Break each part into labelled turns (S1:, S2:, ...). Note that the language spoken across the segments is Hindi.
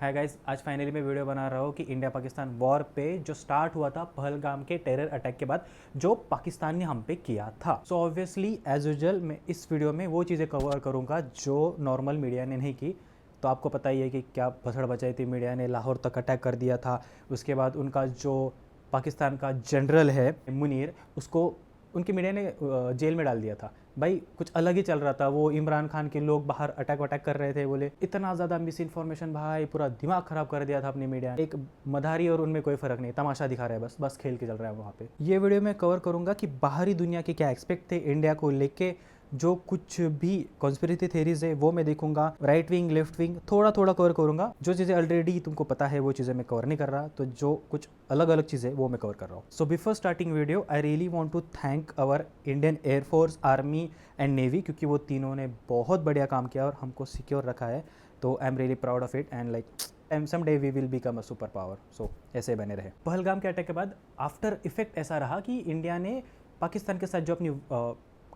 S1: हाय गाइस, आज फाइनली मैं वीडियो बना रहा हूँ कि इंडिया पाकिस्तान वॉर पे जो स्टार्ट हुआ था पहलगाम के टेरर अटैक के बाद जो पाकिस्तान ने हम पे किया था। सो ऑब्वियसली एज यूजुअल मैं इस वीडियो में वो चीज़ें कवर करूँगा जो नॉर्मल मीडिया ने नहीं की। तो आपको पता ही है कि क्या भसड़ बचाई थी मीडिया ने, लाहौर तक अटैक कर दिया था। उसके बाद उनका जो पाकिस्तान का जनरल है मुनीर, उसको उनकी मीडिया ने जेल में डाल दिया था। भाई कुछ अलग ही चल रहा था, वो इमरान खान के लोग बाहर अटैक वटैक कर रहे थे, बोले इतना ज़्यादा मिस इन्फॉर्मेशन, भाई पूरा दिमाग खराब कर दिया था अपनी मीडिया। एक मधारी और उनमें कोई फ़र्क नहीं, तमाशा दिखा रहा है, बस बस खेल के चल रहा है वहाँ पे। ये वीडियो में कवर करूँगा कि बाहरी दुनिया के क्या एक्सपेक्ट थे इंडिया को लेके, जो कुछ भी कॉन्स्पिरेसी थेरीज है वो मैं देखूंगा, राइट विंग लेफ्ट विंग थोड़ा थोड़ा कवर करूंगा। जो चीज़ें ऑलरेडी तुमको पता है वो चीज़ें मैं कवर नहीं कर रहा, तो जो कुछ अलग अलग चीज़ें वो मैं कवर कर रहा हूँ। So before starting video I really want to thank our Indian air force, army and navy, क्योंकि वो तीनों ने बहुत बढ़िया काम किया और हमको सिक्योर रखा है। तो I am really proud of it and like some day we will become a super power. So ऐसे बने रहे। पहलगाम के अटैक के बाद आफ्टर इफेक्ट ऐसा रहा कि इंडिया ने पाकिस्तान के साथ जो अपनी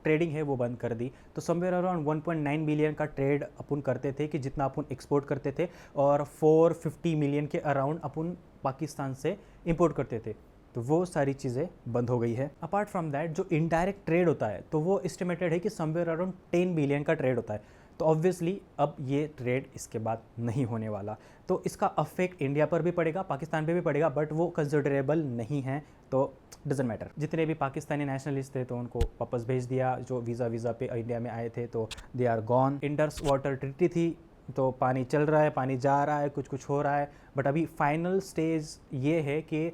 S1: ट्रेडिंग है वो बंद कर दी। तो समवेयर अराउंड 1.9 बिलियन का ट्रेड अपन करते थे, कि जितना अपन एक्सपोर्ट करते थे, और 450 मिलियन के अराउंड अपन पाकिस्तान से इंपोर्ट करते थे। तो वो सारी चीज़ें बंद हो गई है। अपार्ट फ्रॉम दैट जो इनडायरेक्ट ट्रेड होता है तो वो एस्टिमेटेड है कि समवेयर अराउंड 10 बिलियन का ट्रेड होता है। तो ऑब्वियसली अब ये ट्रेड इसके बाद नहीं होने वाला, तो इसका अफेक्ट इंडिया पर भी पड़ेगा, पाकिस्तान पे भी पड़ेगा, बट वो कंसिडरेबल नहीं है। तो डजेंट मैटर। जितने भी पाकिस्तानी नेशनलिस्ट थे तो उनको वापस भेज दिया, जो वीज़ा पे इंडिया में आए थे तो they are gone. Indus water treaty थी, तो पानी चल रहा है, पानी जा रहा है, कुछ कुछ हो रहा है, बट अभी फाइनल स्टेज ये है कि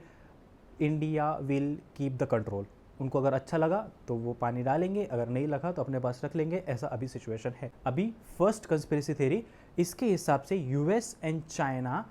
S1: India will keep the control. उनको अगर अच्छा लगा तो वो पानी डालेंगे, अगर नहीं लगा तो अपने पास रख लेंगे, ऐसा अभी सिचुएशन है। अभी फर्स्ट कंस्पिरेसी थ्योरी, इसके हिसाब से यूएस एंड चाइना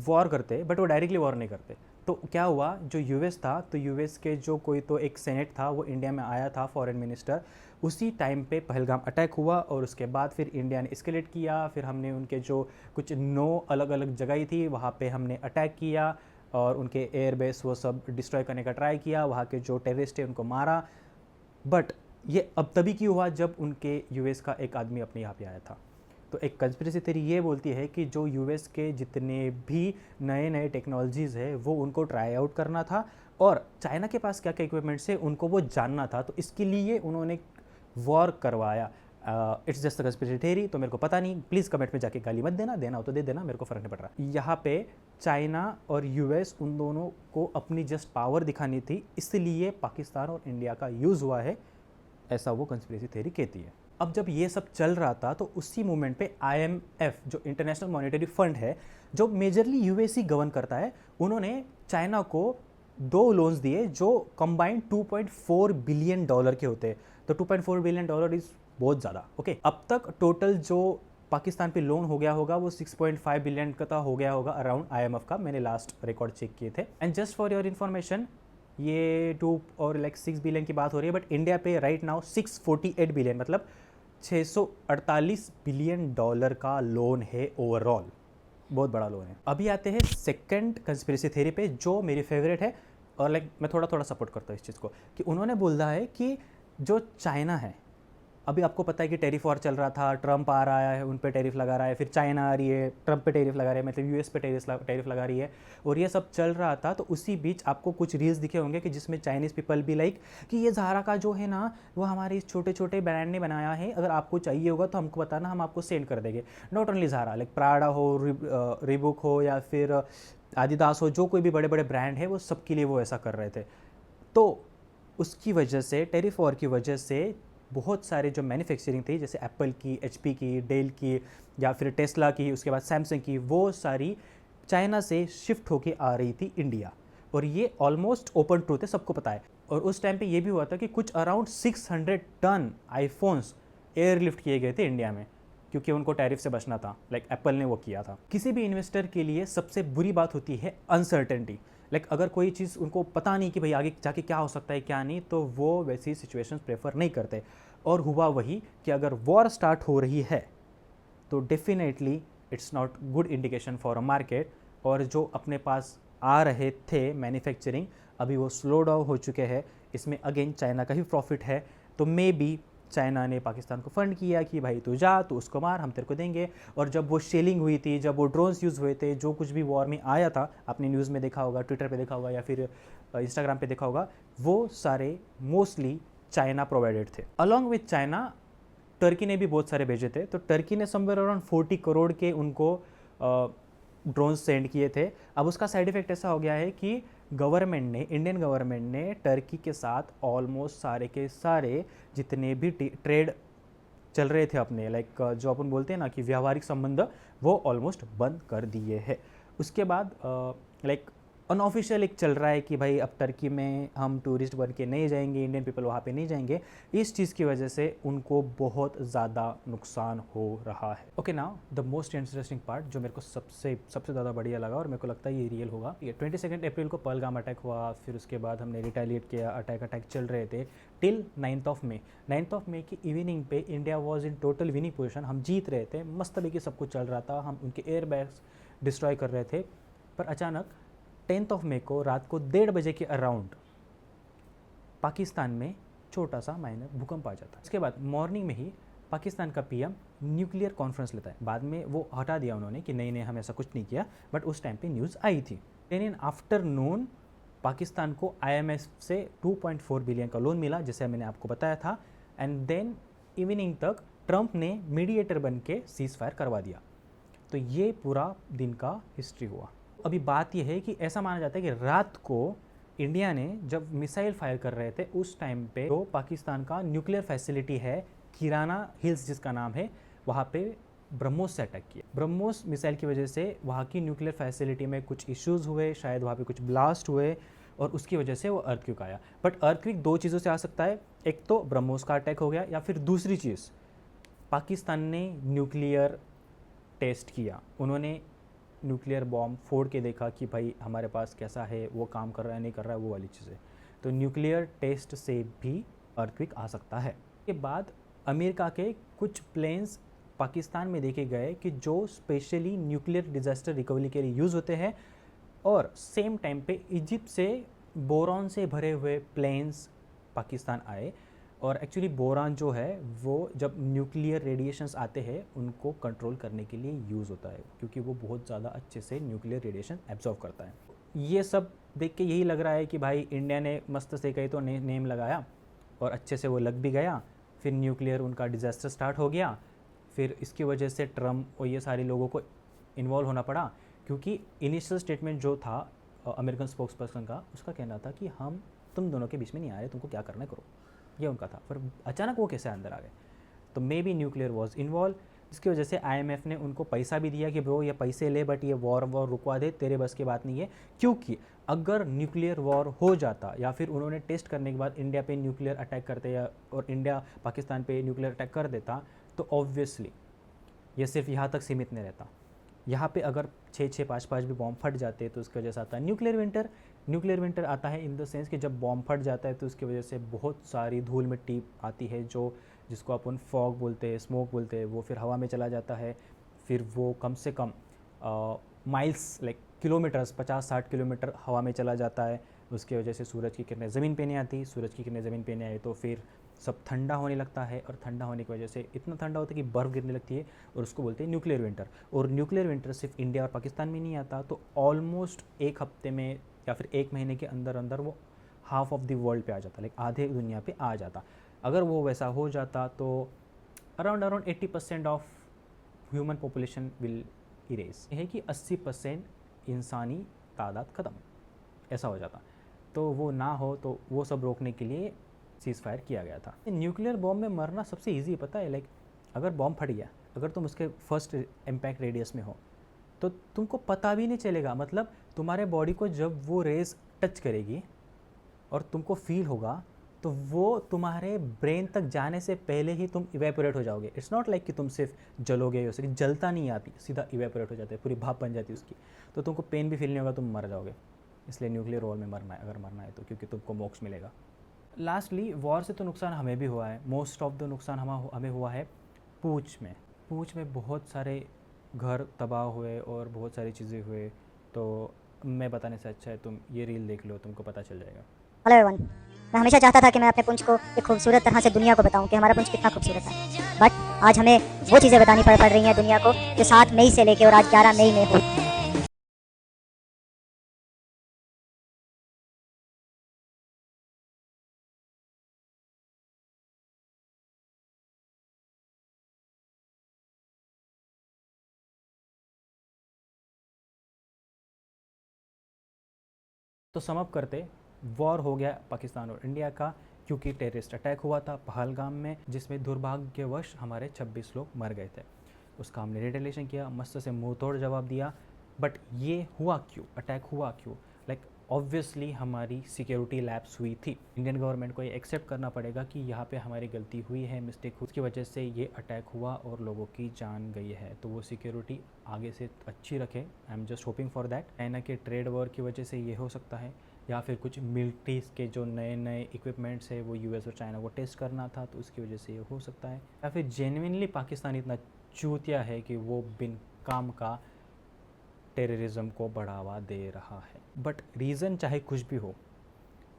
S1: वॉर करते, बट वो डायरेक्टली वॉर नहीं करते। तो क्या हुआ, जो यूएस था, तो यूएस के जो कोई तो एक सेनेट था वो इंडिया में आया था, फॉरेन मिनिस्टर, उसी टाइम पे पहलगाम अटैक हुआ और उसके बाद फिर इंडिया ने एस्केलेट किया। फिर हमने उनके जो कुछ 9 अलग अलग जगह थी वहाँ पे हमने अटैक किया और उनके एयरबेस वो सब डिस्ट्रॉय करने का ट्राई किया, वहाँ के जो टेररिस्ट थे उनको मारा। बट ये अब तभी क्यों हुआ जब उनके यूएस का एक आदमी अपने यहाँ पे आया था। तो एक कंस्पिरेसी थ्योरी ये बोलती है कि जो यूएस के जितने भी नए नए टेक्नोलॉजीज़ है वो उनको ट्राई आउट करना था, और चाइना के पास क्या क्या इक्विपमेंट्स है उनको वो जानना था, तो इसके लिए उन्होंने वॉर करवाया। It's just a conspiracy theory, तो मेरे को पता नहीं, प्लीज़ कमेंट में जाके गाली मत देना, देना हो तो दे देना, मेरे को फ़र्क नहीं पड़ रहा। यहाँ पे चाइना और यूएस उन दोनों को अपनी जस्ट पावर दिखानी थी, इसलिए पाकिस्तान और इंडिया का यूज़ हुआ है, ऐसा वो कंस्पिरेसी थ्योरी कहती है। अब जब ये सब चल रहा था तो उसी मोमेंट पे आईएमएफ, जो इंटरनेशनल मॉनेटरी फंड है, जो मेजरली यूएस ही गवर्न करता है, उन्होंने चाइना को 2 लोन्स दिए जो कंबाइंड 2.4 बिलियन डॉलर के होते हैं। तो 2.4 बिलियन डॉलर इज बहुत ज़्यादा। ओके, अब तक टोटल जो पाकिस्तान पे लोन हो गया होगा वो 6.5 बिलियन का हो गया होगा अराउंड, आईएमएफ का, मैंने लास्ट रिकॉर्ड चेक किए थे। And just for your information, ये 2 और लाइक 6 बिलियन की बात हो रही है, बट इंडिया पे राइट नाउ 648 बिलियन, मतलब 648 बिलियन डॉलर का लोन है ओवरऑल। बहुत बड़ा लोन है। अभी आते हैं सेकंड कंस्पिरेसी थ्योरी पे, जो मेरी फेवरेट है, और लाइक मैं थोड़ा थोड़ा सपोर्ट करता हूँ इस चीज़ को, कि उन्होंने बोला है कि जो चाइना है, अभी आपको पता है कि टेरिफ वॉर चल रहा था, ट्रंप आ रहा है, उन पे टेरिफ लगा रहा है, फिर चाइना आ रही है, ट्रंप पे टेरिफ लगा रही है, मतलब यूएस पे टेरिफ लगा रही है, और ये सब चल रहा था। तो उसी बीच आपको कुछ रील्स दिखे होंगे कि जिसमें चाइनीज़ पीपल भी लाइक कि ये ज़ारा का जो है ना, वो हमारे इस छोटे छोटे ब्रांड ने बनाया है, अगर आपको चाहिए होगा तो हमको बताना, हम आपको सेंड कर देंगे। Not only Zara, like Prada हो, रिबुक हो, या फिर आदिदास हो, जो कोई भी बड़े बड़े ब्रांड है वो सबके लिए वो ऐसा कर रहे थे। तो उसकी वजह से, टेरिफ वॉर की वजह से, बहुत सारे जो मैन्युफैक्चरिंग थी, जैसे एप्पल की, एचपी की, डेल की, या फिर टेस्ला की, उसके बाद सैमसंग की, वो सारी चाइना से शिफ्ट होके आ रही थी इंडिया। और ये ऑलमोस्ट ओपन ट्रूथ है, सबको पता है। और उस टाइम पे ये भी हुआ था कि कुछ अराउंड 600 टन आईफोन्स एयरलिफ्ट किए गए थे इंडिया में, क्योंकि उनको टैरिफ से बचना था, लाइक एप्पल ने वो किया था। किसी भी इन्वेस्टर के लिए सबसे बुरी बात होती है अनसर्टेनिटी। लाइक अगर कोई चीज़ उनको पता नहीं कि भाई आगे जाके क्या हो सकता है क्या नहीं, तो वो वैसी सिचुएशंस प्रेफर नहीं करते। और हुआ वही कि अगर वॉर स्टार्ट हो रही है तो definitely it's not good indication for a market. और जो अपने पास आ रहे थे मैन्युफैक्चरिंग, अभी वो स्लो डाउन हो चुके हैं। इसमें अगेन चाइना का ही प्रॉफिट है, तो मे बी चाइना ने पाकिस्तान को फंड किया कि भाई तू जा, तू उसको मार, हम तेरे को देंगे। और जब वो शेलिंग हुई थी, जब वो ड्रोन्स यूज़ हुए थे, जो कुछ भी वॉर में आया था, आपने न्यूज़ में देखा होगा, ट्विटर पे देखा होगा या फिर इंस्टाग्राम पे देखा होगा, वो सारे मोस्टली चाइना प्रोवाइडेड थे। अलॉन्ग विथ चाइना टर्की ने भी बहुत सारे भेजे थे। तो टर्की ने समवेयर अराउंड 40 करोड़ के उनको ड्रोन सेंड किए थे। अब उसका साइड इफेक्ट ऐसा हो गया है कि गवर्नमेंट ने, इंडियन गवर्नमेंट ने टर्की के साथ ऑलमोस्ट सारे के सारे जितने भी ट्रेड चल रहे थे अपने, लाइक जो अपन बोलते हैं ना कि व्यावहारिक संबंध, वो ऑलमोस्ट बंद कर दिए हैं। उसके बाद लाइक अनऑफिशियल एक चल रहा है कि भाई अब टर्की में हम टूरिस्ट बन के नहीं जाएंगे, इंडियन पीपल वहाँ पे नहीं जाएंगे। इस चीज़ की वजह से उनको बहुत ज़्यादा नुकसान हो रहा है। Okay, now the most interesting part जो मेरे को सबसे ज़्यादा बढ़िया लगा और मेरे को लगता है ये रियल होगा। ये 22 अप्रैल को पहलगाम अटैक हुआ, फिर उसके बाद हमने रिटेलिएट किया, अटैक चल रहे थे टिल 9th मई की इवनिंग पे India was in total winning position. हम जीत रहे थे, मस्त तरीके सब कुछ चल रहा था, हम उनके एयर बैग्स डिस्ट्रॉय कर रहे थे। पर अचानक 10th मई को रात को 1:30 बजे के अराउंड पाकिस्तान में छोटा सा माइनर भूकंप आ जाता है। उसके बाद मॉर्निंग में ही पाकिस्तान का पीएम न्यूक्लियर कॉन्फ्रेंस लेता है। बाद में वो हटा दिया उन्होंने कि नहीं हम ऐसा कुछ नहीं किया, बट उस टाइम पे न्यूज़ आई थी। देन इन आफ्टरनून पाकिस्तान को IMF से 2.4 बिलियन का लोन मिला, जैसे मैंने आपको बताया था। एंड देन इवनिंग तक ट्रंप ने मीडिएटर बन के सीज फायर करवा दिया। तो ये पूरा दिन का हिस्ट्री हुआ। अभी बात यह है कि ऐसा माना जाता है कि रात को इंडिया ने जब मिसाइल फायर कर रहे थे उस टाइम पे जो पाकिस्तान का न्यूक्लियर फैसिलिटी है किराना हिल्स जिसका नाम है, वहाँ पे ब्रह्मोस से अटैक किया। ब्रह्मोस मिसाइल की वजह से वहाँ की न्यूक्लियर फैसिलिटी में कुछ इश्यूज़ हुए, शायद वहाँ पे कुछ ब्लास्ट हुए और उसकी वजह से वो अर्थक्वेक आया। बट अर्थक्वेक दो चीज़ों से आ सकता है, एक तो ब्रह्मोस का अटैक हो गया या फिर दूसरी चीज़ पाकिस्तान ने न्यूक्लियर टेस्ट किया। उन्होंने न्यूक्लियर बॉम्ब फोड़ के देखा कि भाई हमारे पास कैसा है, वो काम कर रहा है नहीं कर रहा है, वो वाली चीज़ें। तो न्यूक्लियर टेस्ट से भी अर्थक्वेक आ सकता है। के बाद अमेरिका के कुछ प्लेन्स पाकिस्तान में देखे गए कि जो स्पेशली न्यूक्लियर डिजास्टर रिकवरी के लिए यूज़ होते हैं, और सेम टाइम पे इजिप्ट से बोरॉन से भरे हुए प्लेन्स पाकिस्तान आए। और एक्चुअली बोरान जो है वो जब न्यूक्लियर रेडिएशंस आते हैं उनको कंट्रोल करने के लिए यूज़ होता है, क्योंकि वो बहुत ज़्यादा अच्छे से न्यूक्लियर रेडिएशन एब्जॉर्व करता है। ये सब देख के यही लग रहा है कि भाई इंडिया ने मस्त से कहीं तो नेम लगाया और अच्छे से वो लग भी गया, फिर न्यूक्लियर उनका डिज़ास्टर स्टार्ट हो गया। फिर इसकी वजह से ट्रम्प और ये सारे लोगों को इन्वॉल्व होना पड़ा, क्योंकि इनिशियल स्टेटमेंट जो था अमेरिकन स्पोक्स पर्सन का, उसका कहना था कि हम तुम दोनों के बीच में नहीं आ रहे, तुमको क्या करना है करो, ये उनका था। पर अचानक वो कैसे अंदर आ गए? तो may be nuclear was involve, जिसकी वजह से IMF ने उनको पैसा भी दिया कि ब्रो ये पैसे ले, बट ये वॉर रुकवा दे, तेरे बस की बात नहीं है। क्योंकि अगर न्यूक्लियर वॉर हो जाता या फिर उन्होंने टेस्ट करने के बाद इंडिया पे न्यूक्लियर अटैक करते या और इंडिया पाकिस्तान पे न्यूक्लियर अटैक कर देता, तो ऑब्वियसली ये सिर्फ यहाँ तक सीमित नहीं रहता। यहाँ पे अगर 6-6, 5-5 भी बॉम्ब फट जाते तो उसकी वजह से आता है न्यूक्लियर विंटर। न्यूक्लियर विंटर आता है इन द सेंस कि जब बॉम्ब फट जाता है तो उसकी वजह से बहुत सारी धूल मिट्टी आती है, जो जिसको अपन फॉग बोलते हैं, स्मोक बोलते हैं, वो फिर हवा में चला जाता है। फिर वो कम से कम माइल्स लाइक किलोमीटर्स 50-60 किलोमीटर हवा में चला जाता है। उसकी वजह से सूरज की किरणें ज़मीन पे नहीं आती, सूरज की किरणें ज़मीन पे नहीं आए तो फिर सब ठंडा होने लगता है, और ठंडा होने की वजह से इतना ठंडा होता है कि बर्फ़ गिरने लगती है, और उसको बोलते हैं न्यूक्लियर विंटर। और न्यूक्लियर विंटर सिर्फ इंडिया और पाकिस्तान में नहीं आता, तो ऑलमोस्ट एक हफ्ते में या फिर एक महीने के अंदर अंदर वो हाफ ऑफ द वर्ल्ड पे आ जाता, लाइक आधे दुनिया पे आ जाता। अगर वो वैसा हो जाता तो around 80% of human population will erase, है कि 80% इंसानी तादाद ख़त्म, ऐसा हो जाता। तो वो ना हो, तो वो सब रोकने के लिए सीज़ फायर किया गया था। न्यूक्लियर बॉम्ब में मरना सबसे ईजी पता है, लाइक अगर बॉम्ब फट गया, अगर तुम उसके फर्स्ट इम्पैक्ट रेडियस में हो तो तुमको पता भी नहीं चलेगा। मतलब तुम्हारे बॉडी को जब वो रेज टच करेगी और तुमको फील होगा, तो वो तुम्हारे ब्रेन तक जाने से पहले ही तुम इवेपोरेट हो जाओगे। इट्स नॉट लाइक कि तुम सिर्फ जलोगे, उसकी जलता नहीं आती, सीधा इवेपोरेट हो जाता है, पूरी भाप बन जाती है उसकी। तो तुमको पेन भी फील नहीं होगा, तुम मर जाओगे। इसलिए न्यूक्लियर वॉर में मरना है, अगर मरना है तो, क्योंकि तुमको मोक्ष मिलेगा। लास्टली वॉर से तो नुकसान हमें भी हुआ है। मोस्ट ऑफ द नुकसान हमें हुआ है पूंछ में। पूंछ में बहुत सारे घर तबाह हुए और बहुत सारी चीज़ें हुए। तो मैं बताने से अच्छा है तुम ये रील देख लो, तुमको पता चल जाएगा।
S2: Hello everyone. मैं हमेशा चाहता था कि मैं अपने पुंछ को एक खूबसूरत तरह से दुनिया को बताऊं कि हमारा पुंछ कितना खूबसूरत है, बट आज हमें वो चीज़ें बतानी पड़ रही हैं दुनिया को जो 7 मई से लेके और आज 11 मई में हुई।
S1: तो समअप करते, वॉर हो गया पाकिस्तान और इंडिया का, क्योंकि टेररिस्ट अटैक हुआ था पहलगाम में, जिसमें दुर्भाग्यवश हमारे 26 लोग मर गए थे। उसका हमने रिटेलिएशन किया, मस्त से मुंह तोड़ जवाब दिया। बट ये हुआ क्यों, अटैक हुआ क्यों? लाइक ऑब्वियसली हमारी सिक्योरिटी लैप्स हुई थी। इंडियन गवर्नमेंट को ये एक्सेप्ट करना पड़ेगा कि यहाँ पे हमारी गलती हुई है, मिस्टेक, उसकी वजह से ये अटैक हुआ और लोगों की जान गई है। तो वो सिक्योरिटी आगे से अच्छी रखे। I am just hoping for that. China के ट्रेड वॉर की वजह से ये हो सकता है, या फिर कुछ मिलिट्रीज के जो नए नए इक्विपमेंट्स है वो यूएस और चाइना को टेस्ट करना था, तो उसकी वजह से ये हो सकता है। या फिर जेन्युइनली पाकिस्तान इतना चूतिया है कि वो बिन काम का टेररिज्म को बढ़ावा दे रहा है। बट रीज़न चाहे कुछ भी हो,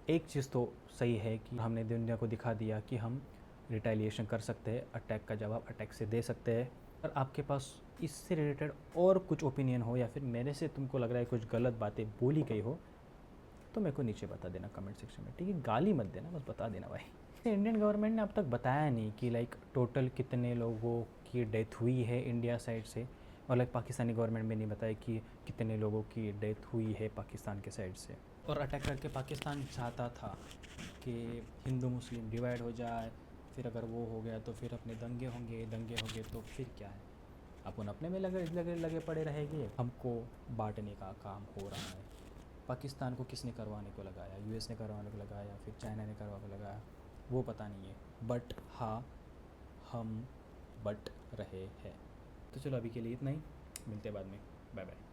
S1: एक चीज़ तो सही है कि हमने दुनिया को दिखा दिया कि हम रिटेलिएशन कर सकते हैं, अटैक का जवाब अटैक से दे सकते हैं। अगर आपके पास इससे रिलेटेड और कुछ ओपिनियन हो, या फिर मेरे से तुमको लग रहा है कुछ गलत बातें बोली गई हो, तो मेरे को नीचे बता देना कमेंट सेक्शन में, ठीक है? गाली मत देना, बस बता देना भाई। इंडियन गवर्नमेंट ने अब तक बताया नहीं कि लाइक टोटल कितने लोगों की डेथ हुई है इंडिया साइड से, और लाइक पाकिस्तानी गवर्नमेंट में नहीं बताया कि कितने लोगों की डेथ हुई है पाकिस्तान के साइड से। और अटैक करके पाकिस्तान चाहता था कि हिंदू मुस्लिम डिवाइड हो जाए, फिर अगर वो हो गया तो फिर अपने दंगे होंगे तो फिर क्या है, अपन अपने में लगे लगे लगे पड़े रहेंगे। हमको बांटने का काम हो रहा है। पाकिस्तान को किसने करवाने को लगाया, यूएस ने करवाने को लगाया, फिर चाइना ने करवा को लगाया, वो पता नहीं है। बट हाँ, हम बट रहे हैं। तो चलो अभी के लिए इतना ही, मिलते हैं बाद में, बाय बाय।